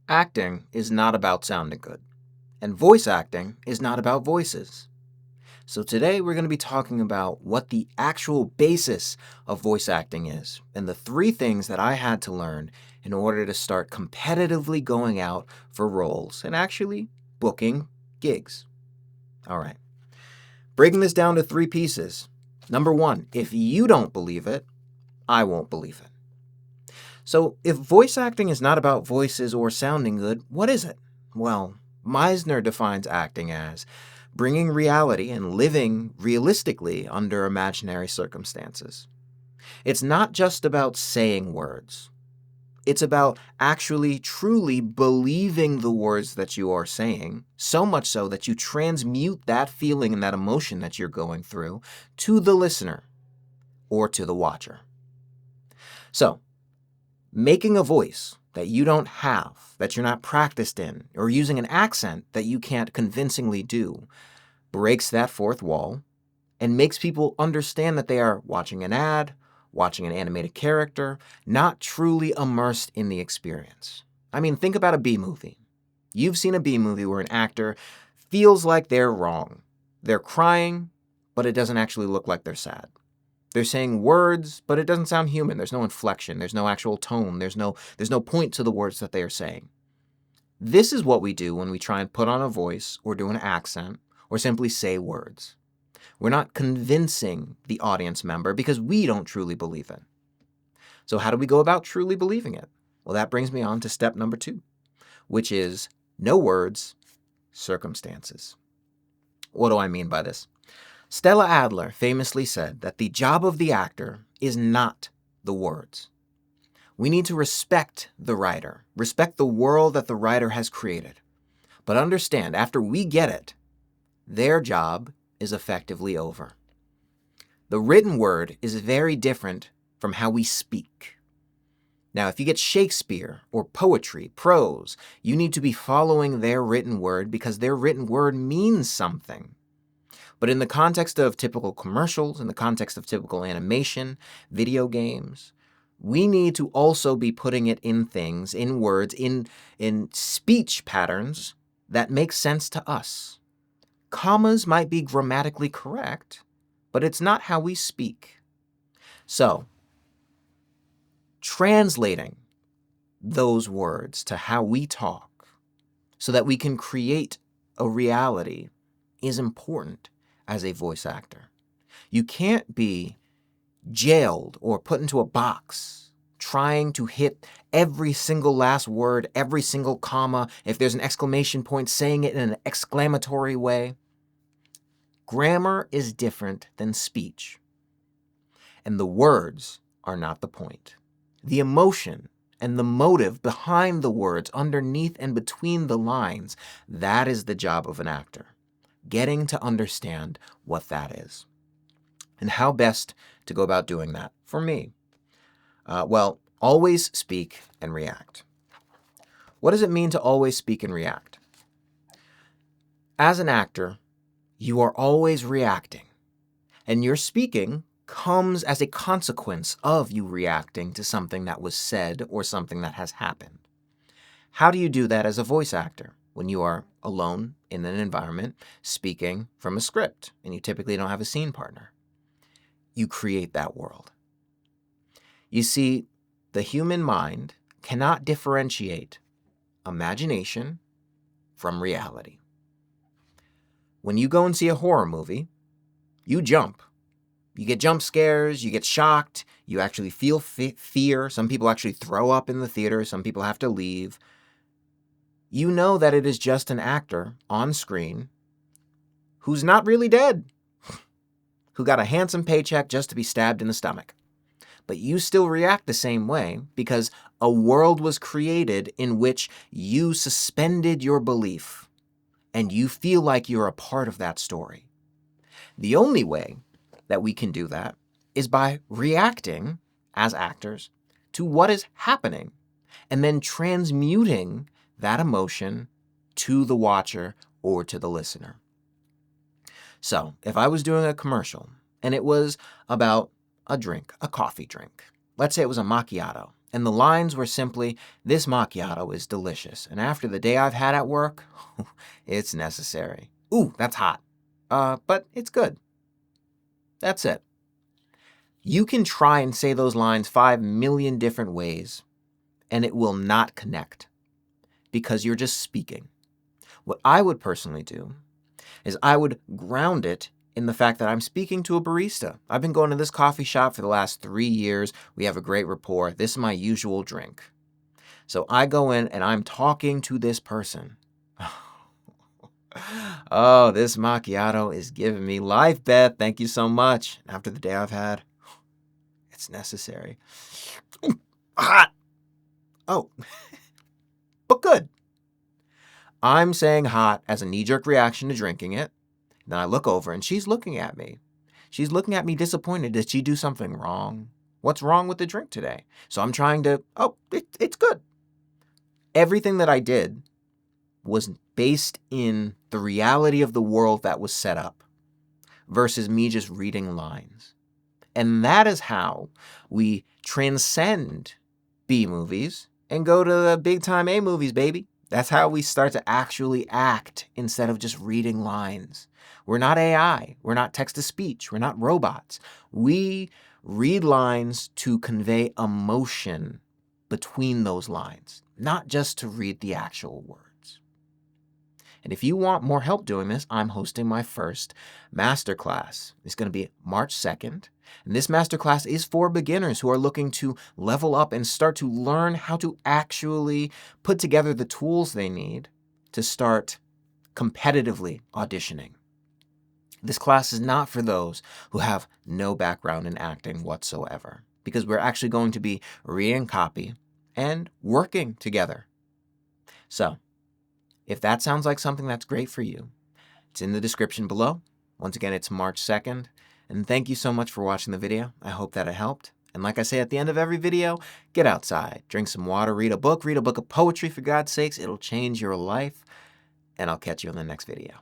Acting is not about sounding good, and voice acting is not about voices. So today we're going to be talking about what the actual basis of voice acting is and the three things that I had to learn in order to start competitively going out for roles and actually booking gigs. All right. Breaking this down to three pieces. Number one, if you don't believe it, I won't believe it. So, if voice acting is not about voices or sounding good, what is it? Well, Meisner defines acting as bringing reality and living realistically under imaginary circumstances. It's not just about saying words. It's about actually truly believing the words that you are saying, so much so that you transmute that feeling and that emotion that you're going through to the listener or to the watcher. So, making a voice that you don't have, that you're not practiced in, or using an accent that you can't convincingly do, breaks that fourth wall and makes people understand that they are watching an ad, watching an animated character, not truly immersed in the experience. I mean, think about a B movie. You've seen a B movie where an actor feels like they're wrong. They're crying, but it doesn't actually look like they're sad. They're saying words, but it doesn't sound human. There's no inflection. There's no actual tone. There's no point to the words that they are saying. This is what we do when we try and put on a voice or do an accent or simply say words. We're not convincing the audience member because we don't truly believe it. So how do we go about truly believing it? Well, that brings me on to step number 2, which is no words, circumstances. What do I mean by this? Stella Adler famously said that the job of the actor is not the words. We need to respect the writer, respect the world that the writer has created. But understand, after we get it, their job is effectively over. The written word is very different from how we speak. Now, if you get Shakespeare or poetry, prose, you need to be following their written word because their written word means something. But in the context of typical commercials, in the context of typical animation, video games, we need to also be putting it in things, in words, in speech patterns that make sense to us. Commas might be grammatically correct, but it's not how we speak. So, translating those words to how we talk so that we can create a reality is important as a voice actor. You can't be jailed or put into a box trying to hit every single last word, every single comma, if there's an exclamation point, saying it in an exclamatory way. Grammar is different than speech. And the words are not the point. The emotion and the motive behind the words, underneath and between the lines, that is the job of an actor. Getting to understand what that is. And how best to go about doing that for me? Well, always speak and react. What does it mean to always speak and react? As an actor, you are always reacting, and your speaking comes as a consequence of you reacting to something that was said or something that has happened. How do you do that as a voice actor? When you are alone in an environment speaking from a script and you typically don't have a scene partner. You create that world. You see, the human mind cannot differentiate imagination from reality. When you go and see a horror movie, you jump. You get jump scares, you get shocked, you actually feel fear. Some people actually throw up in the theater, some people have to leave. You know that it is just an actor on screen who's not really dead, who got a handsome paycheck just to be stabbed in the stomach. But you still react the same way because a world was created in which you suspended your belief and you feel like you're a part of that story. The only way that we can do that is by reacting as actors to what is happening and then transmuting that emotion to the watcher or to the listener. So, if I was doing a commercial and it was about a drink, a coffee drink, let's say it was a macchiato, And the lines were simply, "This macchiato is delicious, and after the day I've had at work, it's necessary. Ooh, that's hot. But it's good." That's it. You can try and say those lines 5 million different ways, and it will not connect because you're just speaking. What I would personally do is I would ground it in the fact that I'm speaking to a barista. I've been going to this coffee shop for the last 3 years. We have a great rapport. This is my usual drink. So I go in and I'm talking to this person. "Oh, this macchiato is giving me life, Beth. Thank you so much. After the day I've had, it's necessary." Ooh, hot. Oh, but good. I'm saying hot as a knee-jerk reaction to drinking it. Then I look over and she's looking at me. She's looking at me disappointed. Did she do something wrong? What's wrong with the drink today? So I'm trying to, it's good. Everything that I did was based in the reality of the world that was set up versus me just reading lines. And that is how we transcend B movies and go to the big time A movies, baby. That's how we start to actually act instead of just reading lines. We're not AI. We're not text-to-speech. We're not robots. We read lines to convey emotion between those lines, not just to read the actual words. And if you want more help doing this, I'm hosting my first masterclass. It's going to be March 2nd. And this masterclass is for beginners who are looking to level up and start to learn how to actually put together the tools they need to start competitively auditioning. This class is not for those who have no background in acting whatsoever, because we're actually going to be reading copy and working together. So, if that sounds like something that's great for you, it's in the description below. Once again, it's March 2nd. And thank you so much for watching the video. I hope that it helped. And like I say at the end of every video, get outside, drink some water, read a book of poetry for God's sakes. It'll change your life. And I'll catch you in the next video.